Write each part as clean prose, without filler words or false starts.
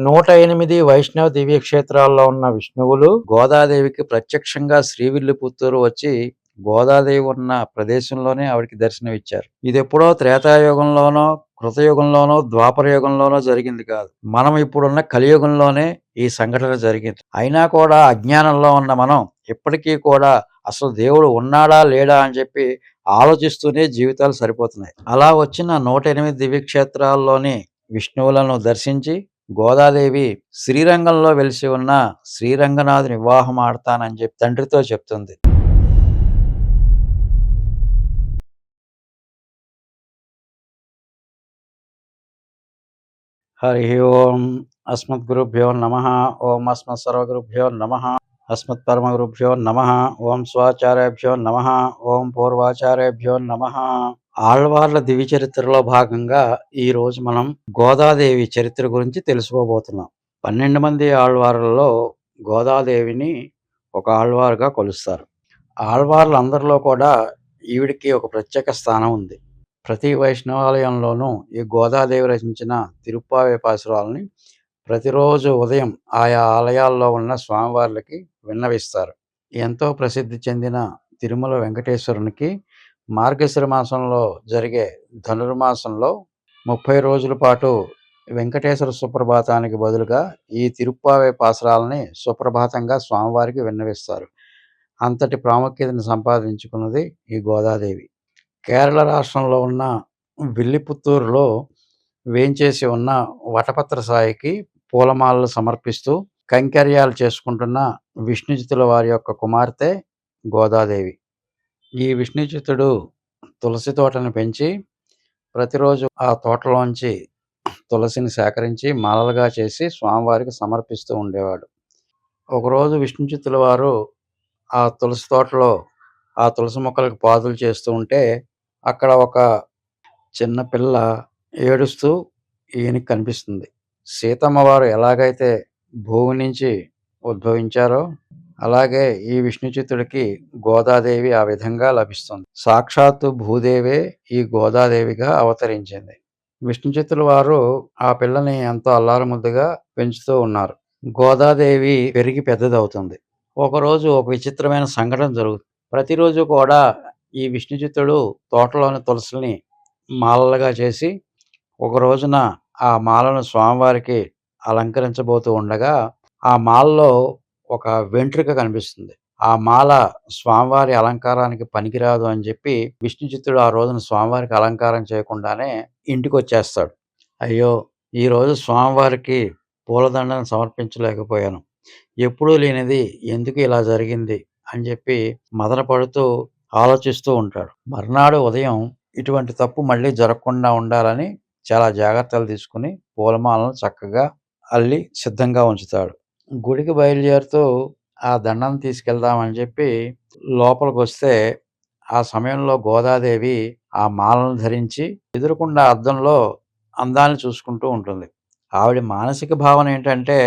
108 వైష్ణవ దివ్యక్షేత్రాల్లో ఉన్న విష్ణువులు గోదాదేవికి ప్రత్యక్షంగా శ్రీవిల్లిపుత్తూరు వచ్చి గోదాదేవి ఉన్న ప్రదేశంలోనే ఆవిడికి దర్శనమిచ్చారు. ఇదెప్పుడో త్రేతాయుగంలోనో, కృతయుగంలోనో, ద్వాపర యుగంలోనో జరిగింది కాదు. మనం ఇప్పుడున్న కలియుగంలోనే ఈ సంఘటన జరిగింది. అయినా కూడా అజ్ఞానంలో ఉన్న మనం ఇప్పటికీ కూడా అసలు దేవుడు ఉన్నాడా లేడా అని చెప్పి ఆలోచిస్తూనే జీవితాలు సరిపోతున్నాయి. అలా వచ్చిన 108 దివ్యక్షేత్రాల్లోని విష్ణువులను దర్శించి గోదాదేవి శ్రీరంగంలో వెలిసి ఉన్న శ్రీరంగనాథుని వివాహం ఆడతానని చెప్పి తండ్రితో చెప్తుంది. హరి ఓం అస్మద్గురుభ్యో నమ. ఓం అస్మత్ సర్వగురుభ్యో నమ. అస్మత్ పరమగురుభ్యో నమ. ఓం స్వాచార్యభ్యో నమ. ఓం పూర్వాచార్యభ్యో నమ. ఆళ్వార్ల దివ్య చరిత్రలో భాగంగా ఈ రోజు మనం గోదాదేవి చరిత్ర గురించి తెలుసుకోబోతున్నాం. 12 మంది ఆళ్వార్లలో గోదాదేవిని ఒక ఆళ్వారుగా కొలుస్తారు. ఆళ్వార్లందరిలో కూడా ఈవిడికి ఒక ప్రత్యేక స్థానం ఉంది. ప్రతి వైష్ణవాలయంలోనూ ఈ గోదాదేవి రచించిన తిరుప్పావై పాసురాలని ప్రతిరోజు ఉదయం ఆయా ఆలయాల్లో ఉన్న స్వామివార్లకి విన్నవిస్తారు. ఎంతో ప్రసిద్ధి చెందిన తిరుమల వెంకటేశ్వరునికి మార్గశిర మాసంలో జరిగే ధనుర్మాసంలో 30 రోజుల పాటు వెంకటేశ్వర సుప్రభాతానికి బదులుగా ఈ తిరుప్పావై పాసురాలని సుప్రభాతంగా స్వామివారికి విన్నవిస్తారు. అంతటి ప్రాముఖ్యతను సంపాదించుకున్నది ఈ గోదాదేవి. కేరళ రాష్ట్రంలో ఉన్న విల్లిపుత్తూరులో వేంచేసి ఉన్న వటపత్ర సాయికి పూలమాలలు సమర్పిస్తూ కైంకర్యాలు చేసుకుంటున్న విష్ణుచితుల వారి యొక్క కుమార్తె గోదాదేవి. ఈ విష్ణుచితుడు తులసి తోటను పెంచి ప్రతిరోజు ఆ తోటలోంచి తులసిని సేకరించి మాలలుగా చేసి స్వామివారికి సమర్పిస్తూ ఉండేవాడు. ఒకరోజు విష్ణుచితుల వారు ఆ తులసి తోటలో ఆ తులసి మొక్కలకు పాదులు చేస్తూ ఉంటే అక్కడ ఒక చిన్న పిల్ల ఏడుస్తూ ఈయనకి కనిపిస్తుంది. సీతమ్మ వారు ఎలాగైతే భూమి నుంచి ఉద్భవించారో అలాగే ఈ విష్ణుచిత్తుడికి గోదాదేవి ఆ విధంగా లభిస్తుంది. సాక్షాత్తు భూదేవే ఈ గోదాదేవిగా అవతరించింది. విష్ణుచిత్తుల వారు ఆ పిల్లని ఎంతో అల్లారుముద్దుగా పెంచుతూ ఉన్నారు. గోదాదేవి పెరిగి పెద్దదవుతుంది. ఒకరోజు ఒక విచిత్రమైన సంఘటన జరుగుతుంది. ప్రతిరోజు కూడా ఈ విష్ణుచిత్తుడు తోటలోని తులసిని మాలలుగా చేసి ఒక రోజున ఆ మాలను స్వామివారికి అలంకరించబోతూ ఉండగా ఆ మాలలో ఒక వెంట్రుక కనిపిస్తుంది. ఆ మాల స్వామివారి అలంకారానికి పనికిరాదు అని చెప్పి విష్ణుచిత్తుడు ఆ రోజున స్వామివారికి అలంకారం చేయకుండానే ఇంటికి వచ్చేస్తాడు. అయ్యో, ఈరోజు స్వామివారికి పూలదండను సమర్పించలేకపోయాను, ఎప్పుడూ లేనిది ఎందుకు ఇలా జరిగింది అని చెప్పి మదన పడుతూ ఆలోచిస్తూ ఉంటాడు. మర్నాడు ఉదయం ఇటువంటి తప్పు మళ్ళీ జరగకుండా ఉండాలని చాలా జాగ్రత్తలు తీసుకుని పూలమాలను చక్కగా అల్లి సిద్ధంగా ఉంచుతాడు. గుడికి బయలుదేరుతూ ఆ దండను తీసుకెళ్దామని చెప్పి లోపలికి వస్తే ఆ సమయంలో గోదాదేవి ఆ మాలను ధరించి ఎదురుకుండా అద్దంలో అందాన్ని చూసుకుంటూ ఉంటుంది. ఆవిడ మానసిక భావన ఏంటంటే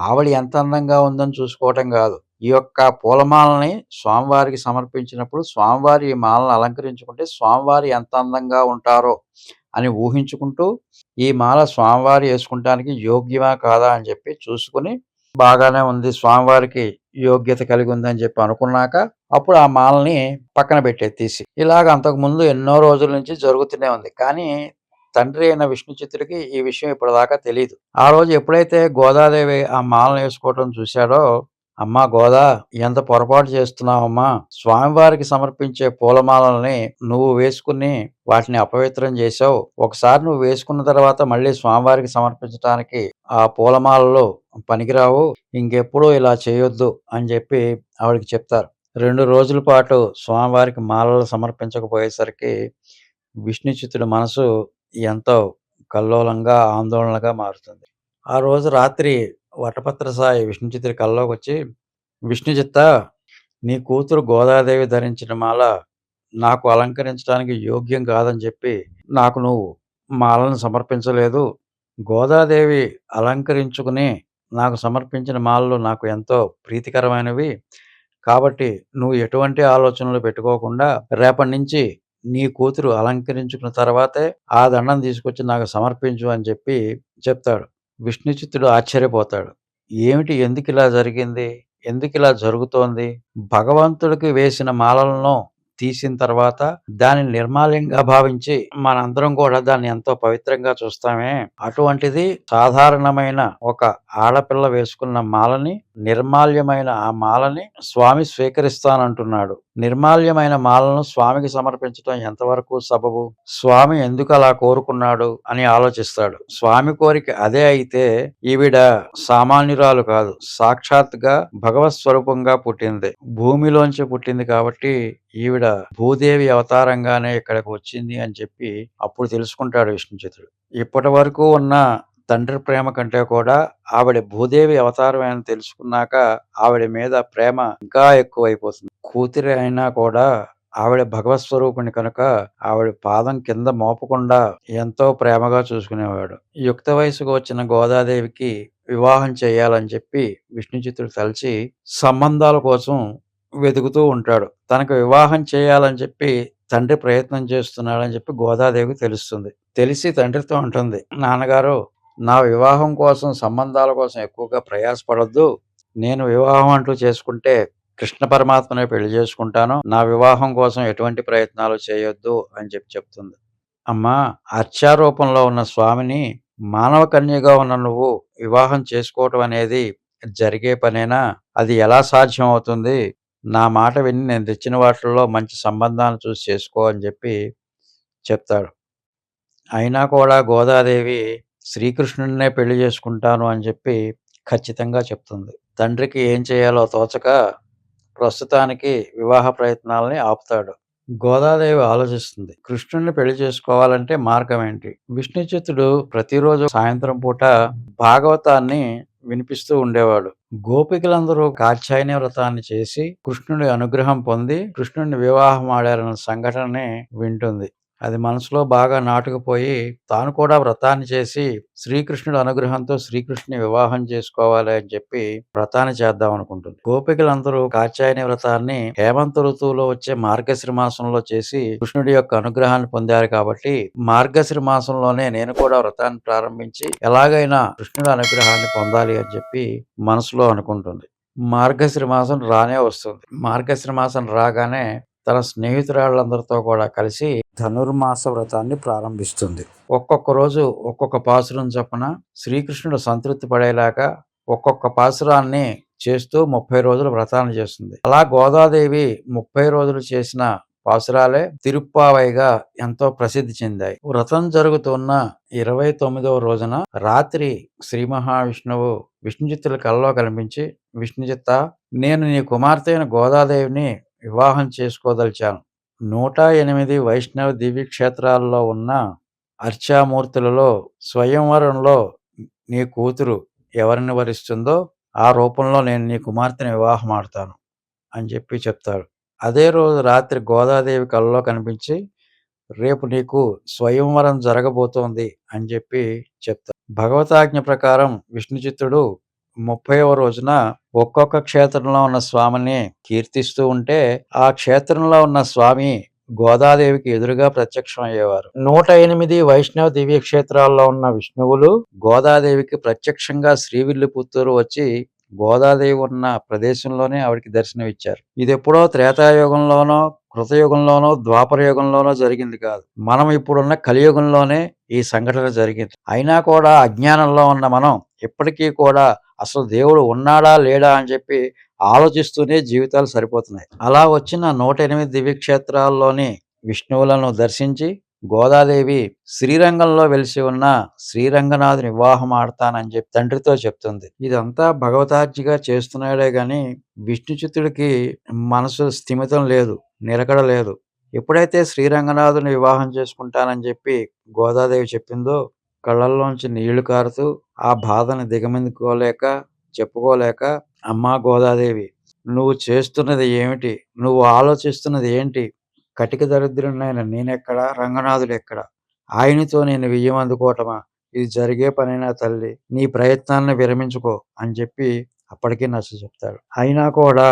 ఆవిడ ఎంత అందంగా ఉందని చూసుకోవటం కాదు, ఈ యొక్క పూలమాలని స్వామివారికి సమర్పించినప్పుడు స్వామివారి ఈ మాలను అలంకరించుకుంటే స్వామివారి ఎంత అందంగా ఉంటారో అని ఊహించుకుంటూ ఈ మాల స్వామివారి వేసుకుంటానికి యోగ్యమా కాదా అని చెప్పి చూసుకుని బాగానే ఉంది, స్వామివారికి యోగ్యత కలిగి ఉందని చెప్పి అనుకున్నాక అప్పుడు ఆ మాలని పక్కన పెట్టేది తీసి. ఇలాగ అంతకు ముందు ఎన్నో రోజుల నుంచి జరుగుతూనే ఉంది. కానీ తండ్రి అయిన విష్ణుచిత్తుడికి ఈ విషయం ఇప్పటిదాకా తెలియదు. ఆ రోజు ఎప్పుడైతే గోదాదేవి ఆ మాలను వేసుకోవటం చూశాడో, అమ్మా గోదా, ఎంత పొరపాటు చేస్తున్నావమ్మా, స్వామివారికి సమర్పించే పూలమాలని నువ్వు వేసుకుని వాటిని అపవిత్రం చేసావు. ఒకసారి నువ్వు వేసుకున్న తర్వాత మళ్ళీ స్వామివారికి సమర్పించడానికి ఆ పూలమాలలు పనికిరావు, ఇంకెప్పుడూ ఇలా చేయొద్దు అని చెప్పి ఆవిడకి చెప్తారు. 2 రోజుల పాటు స్వామివారికి మాలలు సమర్పించకపోయేసరికి విష్ణుచిత్తుడి మనసు ఎంతో కల్లోలంగా ఆందోళనగా మారుతుంది. ఆ రోజు రాత్రి వటపత్ర సాయి విష్ణుచిత్తుడి కల్లోకి వచ్చి, విష్ణుచిత్త, నీ కూతురు గోదాదేవి ధరించిన మాల నాకు అలంకరించడానికి యోగ్యం కాదని చెప్పి నాకు నువ్వు మాలను సమర్పించలేదు. గోదాదేవి అలంకరించుకుని నాకు సమర్పించిన మాలలు నాకు ఎంతో ప్రీతికరమైనవి. కాబట్టి నువ్వు ఎటువంటి ఆలోచనలు పెట్టుకోకుండా రేపటి నుంచి నీ కూతురు అలంకరించుకున్న తర్వాతే ఆ దండం తీసుకొచ్చి నాకు సమర్పించు అని చెప్పి చెప్తాడు. విష్ణుచిత్తుడు ఆశ్చర్యపోతాడు. ఏమిటి? ఎందుకిలా జరిగింది? ఎందుకిలా జరుగుతోంది? భగవంతుడికి వేసిన మాలలను తీసిన తర్వాత దాన్ని నిర్మాల్యంగా భావించి మనందరం కూడా దాన్ని ఎంతో పవిత్రంగా చూస్తామే. అటువంటిది సాధారణమైన ఒక ఆడపిల్ల వేసుకున్న మాలని, నిర్మాల్యమైన ఆ మాలని స్వామి స్వీకరిస్తానంటున్నాడు. నిర్మాల్యమైన మాలను స్వామికి సమర్పించడం ఎంతవరకు సబబు? స్వామి ఎందుకలా కోరుకున్నాడు అని ఆలోచిస్తాడు. స్వామి కోరిక అదే అయితే ఈవిడ సామాన్యురాలు కాదు. సాక్షాత్‌గా భగవత్ స్వరూపంగా పుట్టింది. భూమిలోంచి పుట్టింది కాబట్టి ఈవిడ భూదేవి అవతారంగానే ఇక్కడికి వచ్చింది అని చెప్పి అప్పుడు తెలుసుకుంటాడు విష్ణుచిత్తుడు. ఇప్పటివరకు ఉన్న తండ్రి ప్రేమ కంటే కూడా ఆవిడ భూదేవి అవతారమే అని తెలుసుకున్నాక ఆవిడ మీద ప్రేమ ఇంకా ఎక్కువైపోతుంది. కూతురి అయినా కూడా ఆవిడ భగవత్ స్వరూపిణి కనుక ఆవిడ పాదం కింద మోపకుండా ఎంతో ప్రేమగా చూసుకునేవాడు. యుక్త వయసుకు వచ్చిన గోదాదేవికి వివాహం చేయాలని చెప్పి విష్ణుచిత్తుడు తలచి సంబంధాల కోసం వెతుకుతూ ఉంటాడు. తనకు వివాహం చేయాలని చెప్పి తండ్రి ప్రయత్నం చేస్తున్నాడని చెప్పి గోదాదేవికి తెలుస్తుంది. తెలిసి తండ్రితో అంటుంది, నాన్నగారు, నా వివాహం కోసం సంబంధాల కోసం ఎక్కువగా ప్రయాసపడొద్దు. నేను వివాహం అంటూ చేసుకుంటే కృష్ణ పరమాత్మనే పెళ్లి చేసుకుంటాను. నా వివాహం కోసం ఎటువంటి ప్రయత్నాలు చేయొద్దు అని చెప్పి చెప్తుంది. అమ్మా, అర్చారూపంలో ఉన్న స్వామిని మానవ కన్యగా ఉన్న నువ్వు వివాహం చేసుకోవటం అనేది జరిగే పనేనా? అది ఎలా సాధ్యం అవుతుంది? నా మాట విని నేను తెచ్చిన వాటిల్లో మంచి సంబంధాన్ని చూసి చేసుకో అని చెప్పి చెప్తాడు. అయినా కూడా గోదాదేవి శ్రీకృష్ణుడినే పెళ్లి చేసుకుంటాను అని చెప్పి ఖచ్చితంగా చెప్తుంది. తండ్రికి ఏం చేయాలో తోచక ప్రస్తుతానికి వివాహ ప్రయత్నాలని ఆపుతాడు. గోదాదేవి ఆలోచిస్తుంది. కృష్ణుడిని పెళ్లి చేసుకోవాలంటే మార్గం ఏంటి? విష్ణుచిత్తుడు ప్రతిరోజు సాయంత్రం పూట భాగవతాన్ని వినిపిస్తూ ఉండేవాడు. గోపికలందరూ కాత్యాయని వ్రతాన్ని చేసి కృష్ణుడి అనుగ్రహం పొంది కృష్ణుడిని వివాహం ఆడారన్న సంఘటనని వింటుంది. అది మనసులో బాగా నాటుకుపోయి తాను కూడా వ్రతాన్ని చేసి శ్రీకృష్ణుడి అనుగ్రహంతో శ్రీకృష్ణుని వివాహం చేసుకోవాలి అని చెప్పి వ్రతాన్ని చేద్దాం అనుకుంటుంది. గోపికలందరూ కాత్యాయని వ్రతాన్ని హేమంత ఋతువులో వచ్చే మార్గశిర మాసంలో చేసి కృష్ణుడి యొక్క అనుగ్రహాన్ని పొందారు కాబట్టి మార్గశిర మాసంలోనే నేను కూడా వ్రతాన్ని ప్రారంభించి ఎలాగైనా కృష్ణుడి అనుగ్రహాన్ని పొందాలి అని చెప్పి మనసులో అనుకుంటుంది. మార్గశిర మాసం రానే వస్తుంది. మార్గశిర మాసం రాగానే తన స్నేహితురాళ్ళందరితో కూడా కలిసి ధనుర్మాస వ్రతాన్ని ప్రారంభిస్తుంది. ఒక్కొక్క రోజు ఒక్కొక్క పాసురం చొప్పున శ్రీకృష్ణుడు సంతృప్తి పడేలాగా ఒక్కొక్క పాసురాన్ని చేస్తూ 30 రోజులు వ్రతాన్ని చేస్తుంది. అలా గోదాదేవి 30 రోజులు చేసిన పాసురాలే తిరుప్పావైగా ఎంతో ప్రసిద్ధి చెందాయి. వ్రతం జరుగుతున్న 29వ రోజున రాత్రి శ్రీ మహావిష్ణువు విష్ణుచిత్తుల కలలో కనిపించి, విష్ణుచిత్త, నేను నీ కుమార్తె అయిన గోదాదేవిని వివాహం చేసుకోదలిచాను. 108 వైష్ణవ దివ్యక్షేత్రాల్లో ఉన్న అర్చామూర్తులలో స్వయంవరంలో నీ కూతురు ఎవరిని వరిస్తుందో ఆ రూపంలో నేను నీ కుమార్తెని వివాహం ఆడతాను అని చెప్పి చెప్తాడు. అదే రోజు రాత్రి గోదాదేవి కలలో కనిపించి, రేపు నీకు స్వయంవరం జరగబోతోంది అని చెప్పి చెప్తాడు. భగవతాజ్ఞ ప్రకారం విష్ణుచిత్తుడు 30వ రోజున ఒక్కొక్క క్షేత్రంలో ఉన్న స్వామిని కీర్తిస్తూ ఉంటే ఆ క్షేత్రంలో ఉన్న స్వామి గోదాదేవికి ఎదురుగా ప్రత్యక్షం అయ్యేవారు. 108 వైష్ణవ దివ్య క్షేత్రాల్లో ఉన్న విష్ణువులు గోదాదేవికి ప్రత్యక్షంగా శ్రీవిల్లిపుత్తూరు వచ్చి గోదాదేవి ఉన్న ప్రదేశంలోనే ఆవిడికి దర్శనమిచ్చారు. ఇది ఎప్పుడో త్రేతాయుగంలోనో, కృతయుగంలోనో, ద్వాపర యుగంలోనో జరిగింది కాదు. మనం ఇప్పుడున్న కలియుగంలోనే ఈ సంఘటన జరిగింది. అయినా కూడా అజ్ఞానంలో ఉన్న మనం ఇప్పటికీ కూడా అసలు దేవుడు ఉన్నాడా లేడా అని చెప్పి ఆలోచిస్తూనే జీవితాలు సరిపోతున్నాయి. అలా వచ్చిన 108 దివ్యక్షేత్రాల్లోని విష్ణువులను దర్శించి గోదాదేవి శ్రీరంగంలో వెలిసి ఉన్న శ్రీరంగనాథుని వివాహం ఆడతానని చెప్పి తండ్రితో చెప్తుంది. ఇదంతా భగవతార్జిగా చేస్తున్నాడే గాని విష్ణుచిత్తుడికి మనసు స్థిమితం లేదు, నిలకడ లేదు. ఎప్పుడైతే శ్రీరంగనాథుని వివాహం చేసుకుంటానని చెప్పి గోదాదేవి చెప్పిందో కళ్ళల్లోంచి నీళ్లు కారుతూ ఆ బాధని దిగమిందుకోలేక చెప్పుకోలేక, అమ్మా గోదాదేవి, నువ్వు చేస్తున్నది ఏమిటి? నువ్వు ఆలోచిస్తున్నది ఏంటి? కటిక దరిద్రుడినైన నేనెక్కడ, రంగనాథుడెక్కడ? ఆయనతో నేను వియ్యం అందుకోవటమా? ఇది జరిగే పనేనా తల్లి? నీ ప్రయత్నాన్ని విరమించుకో అని చెప్పి అప్పటికీ నచ్చచెప్తాడు. అయినా కూడా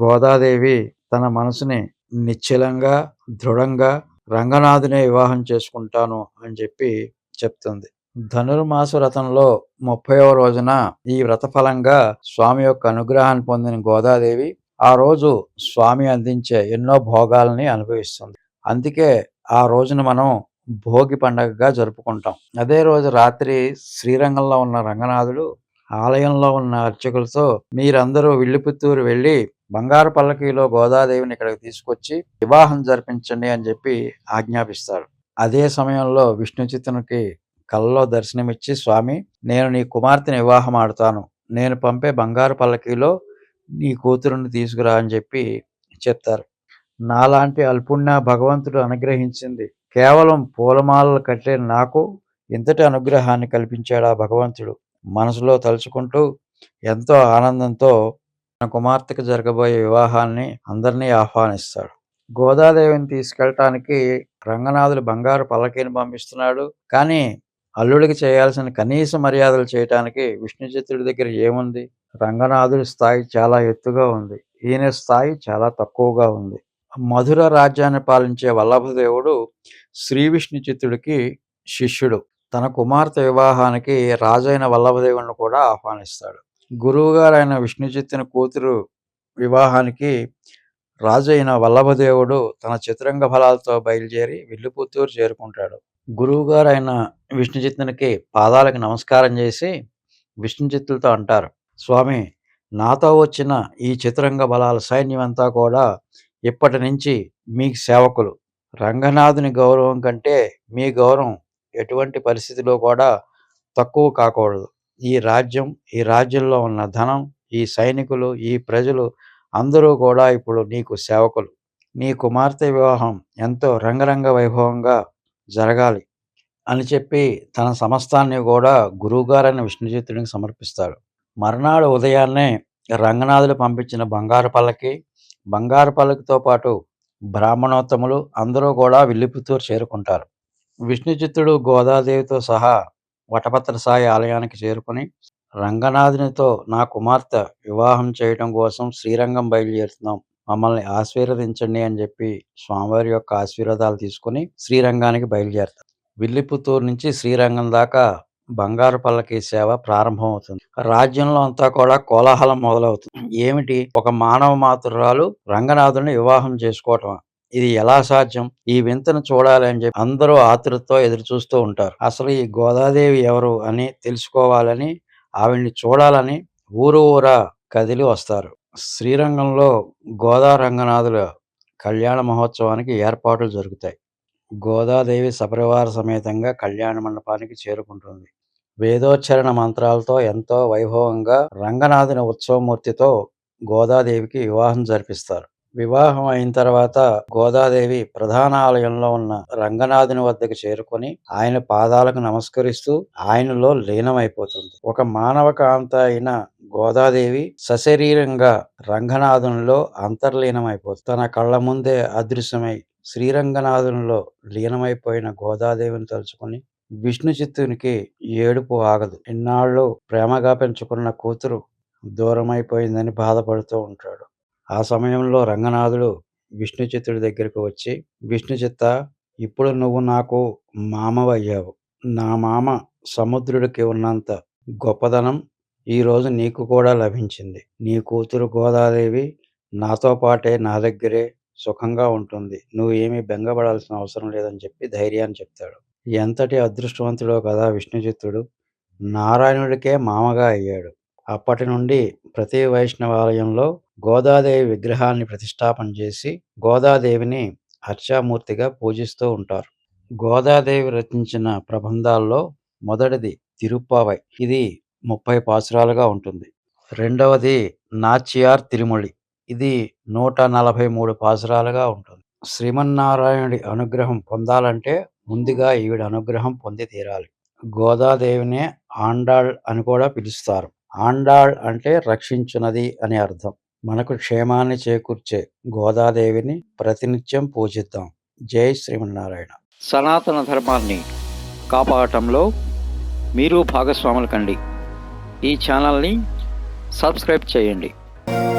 గోదాదేవి తన మనసుని నిశ్చలంగా, దృఢంగా రంగనాథునే వివాహం చేసుకుంటాను అని చెప్పి చెప్తుంది. ధనుర్మాస వ్రతంలో 30వ రోజున ఈ వ్రత ఫలంగా స్వామి యొక్క అనుగ్రహాన్ని పొందిన గోదాదేవి ఆ రోజు స్వామి అందించే ఎన్నో భోగాల్ని అనుభవిస్తుంది. అందుకే ఆ రోజున మనం భోగి పండగగా జరుపుకుంటాం. అదే రోజు రాత్రి శ్రీరంగంలో ఉన్న రంగనాథుడు ఆలయంలో ఉన్న అర్చకులతో మీరందరూ విల్లిపుత్తూరు వెళ్ళి బంగారు పల్లకీలో గోదాదేవిని ఇక్కడికి తీసుకొచ్చి వివాహం జరిపించండి అని చెప్పి ఆజ్ఞాపిస్తాడు. అదే సమయంలో విష్ణు చిత్తునికి కలలో దర్శనమిచ్చి, స్వామి, నేను నీ కుమార్తెని వివాహం ఆడుతాను, నేను పంపే బంగారు పల్లకీలో నీ కూతురుని తీసుకురా అని చెప్పి చెప్తారు. నాలాంటి అల్పుణ్ణ భగవంతుడు అనుగ్రహించింది కేవలం పూలమాలలు కట్టే నాకు ఇంతటి అనుగ్రహాన్ని కల్పించాడు ఆ భగవంతుడు. మనసులో తలుచుకుంటూ ఎంతో ఆనందంతో తన కుమార్తెకు జరగబోయే వివాహాన్ని అందరినీ ఆహ్వానిస్తాడు. గోదాదేవిని తీసుకెళ్ళటానికి రంగనాథుడు బంగారు పల్లకీని పంపిస్తున్నాడు. కానీ అల్లుడికి చేయాల్సిన కనీస మర్యాదలు చేయటానికి విష్ణుచిత్తుడి దగ్గర ఏముంది? రంగనాథుడి స్థాయి చాలా ఎత్తుగా ఉంది, ఈయన స్థాయి చాలా తక్కువగా ఉంది. మధుర రాజ్యాన్ని పాలించే వల్లభదేవుడు శ్రీ విష్ణుచిత్తుడికి శిష్యుడు. తన కుమార్తె వివాహానికి రాజైన వల్లభదేవుడిని కూడా ఆహ్వానిస్తాడు. గురువుగారైన విష్ణుచిత్తుని కూతురు వివాహానికి రాజైన వల్లభదేవుడు తన చతురంగ ఫలాలతో బయలుదేరి విల్లుపుత్తూరు చేరుకుంటాడు. గురువుగారైన విష్ణుచిత్తునికి పాదాలకు నమస్కారం చేసి విష్ణుచిత్తులతో అంటారు, స్వామి, నాతో వచ్చిన ఈ చతురంగ బలాల సైన్యమంతా కూడా ఇప్పటి నుంచి మీకు సేవకులు. రంగనాథుని గౌరవం కంటే మీ గౌరవం ఎటువంటి పరిస్థితిలో కూడా తక్కువ కాకూడదు. ఈ రాజ్యంలో ఉన్న ధనం, ఈ సైనికులు, ఈ ప్రజలు అందరూ కూడా ఇప్పుడు నీకు సేవకులు. నీ కుమార్తె వివాహం ఎంతో రంగరంగ వైభవంగా జరగాలి అని చెప్పి తన సమస్తాన్ని కూడా గురువుగారైన విష్ణుచిత్తుడికి సమర్పిస్తాడు. మర్నాడు ఉదయాన్నే రంగనాథుడు పంపించిన బంగారు పల్లకితో పాటు బ్రాహ్మణోత్తములు అందరూ కూడా విల్లిపుత్తూరు చేరుకుంటారు. విష్ణుచిత్తుడు గోదాదేవితో సహా వటపత్ర సాయి ఆలయానికి చేరుకుని, రంగనాథునితో నా కుమార్తె వివాహం చేయటం కోసం శ్రీరంగం బయలుదేరుతున్నాం, మమ్మల్ని ఆశీర్వదించండి అని చెప్పి స్వామివారి యొక్క ఆశీర్వాదాలు తీసుకుని శ్రీరంగానికి బయలుదేరుతారు. విల్లిపుత్తూరు నుంచి శ్రీరంగం దాకా బంగారు పల్లకీ సేవ ప్రారంభమవుతుంది. రాజ్యంలో అంతా కూడా కోలాహలం మొదలవుతుంది. ఏమిటి, ఒక మానవ మాతృరాలు రంగనాథుని వివాహం చేసుకోవటం, ఇది ఎలా సాధ్యం? ఈ వింతను చూడాలి అని చెప్పి అందరూ ఆతృతతో ఎదురు చూస్తూ ఉంటారు. అసలు ఈ గోదాదేవి ఎవరు అని తెలుసుకోవాలని, ఆవిడ్ని చూడాలని ఊరా కదిలి వస్తారు. శ్రీరంగంలో గోదా రంగనాథుల కళ్యాణ మహోత్సవానికి ఏర్పాట్లు జరుగుతాయి. గోదాదేవి సపరివార సమేతంగా కళ్యాణ మండపానికి చేరుకుంటుంది. వేదోచ్చరణ మంత్రాలతో ఎంతో వైభవంగా రంగనాథుని ఉత్సవమూర్తితో గోదాదేవికి వివాహం జరిపిస్తారు. వివాహం అయిన తర్వాత గోదాదేవి ప్రధాన ఆలయంలో ఉన్న రంగనాథుని వద్దకు చేరుకొని ఆయన పాదాలకు నమస్కరిస్తూ ఆయనలో లీనమైపోతుంది. ఒక మానవ కాంత అయిన గోదాదేవి సశరీరంగా రంగనాథునిలో అంతర్లీనమైపోతుంది. తన కళ్ళ ముందే అదృశ్యమై శ్రీరంగనాథునిలో లీనమైపోయిన గోదాదేవిని తలుచుకుని విష్ణుచిత్తునికి ఏడుపు ఆగదు. ఇన్నాళ్ళు ప్రేమగా పెంచుకున్న కూతురు దూరమైపోయిందని బాధపడుతూ ఉంటాడు. ఆ సమయంలో రంగనాథుడు విష్ణుచిత్తుడి దగ్గరకు వచ్చి, విష్ణుచిత్త, ఇప్పుడు నువ్వు నాకు మామవయ్యావు. నా మామ సముద్రుడికి ఉన్నంత గొప్పదనం ఈరోజు నీకు కూడా లభించింది. నీ కూతురు గోదాదేవి నాతో పాటే నా దగ్గరే సుఖంగా ఉంటుంది. నువ్వు ఏమీ బెంగపడాల్సిన అవసరం లేదని చెప్పి ధైర్యాన్ని చెప్తాడు. ఎంతటి అదృష్టవంతుడో కదా విష్ణుచిత్తుడు, నారాయణుడికే మామగా అయ్యాడు. అప్పటి నుండి ప్రతి వైష్ణవాలయంలో గోదాదేవి విగ్రహాన్ని ప్రతిష్టాపన చేసి గోదాదేవిని అర్చామూర్తిగా పూజిస్తూ ఉంటారు. గోదాదేవి రచించిన ప్రబంధాల్లో మొదటిది తిరుప్పావై, ఇది 30 పాసురాలుగా ఉంటుంది. రెండవది నాచియార్ తిరుమొళి, ఇది 143 పాసురాలుగా ఉంటుంది. శ్రీమన్నారాయణుడి అనుగ్రహం పొందాలంటే ముందుగా ఈవిడ అనుగ్రహం పొంది తీరాలి. గోదాదేవినే ఆండాళ్ అని కూడా పిలుస్తారు. ఆండాళ్ అంటే రక్షించున్నది అని అర్థం. మనకు క్షేమాన్ని చేకూర్చే గోదాదేవిని ప్రతినిత్యం పూజిద్దాం. జై శ్రీమన్నారాయణ. సనాతన ధర్మాన్ని కాపాడటంలో మీరు భాగస్వాములు కండి. ఈ ఛానల్ని సబ్స్క్రైబ్ చేయండి.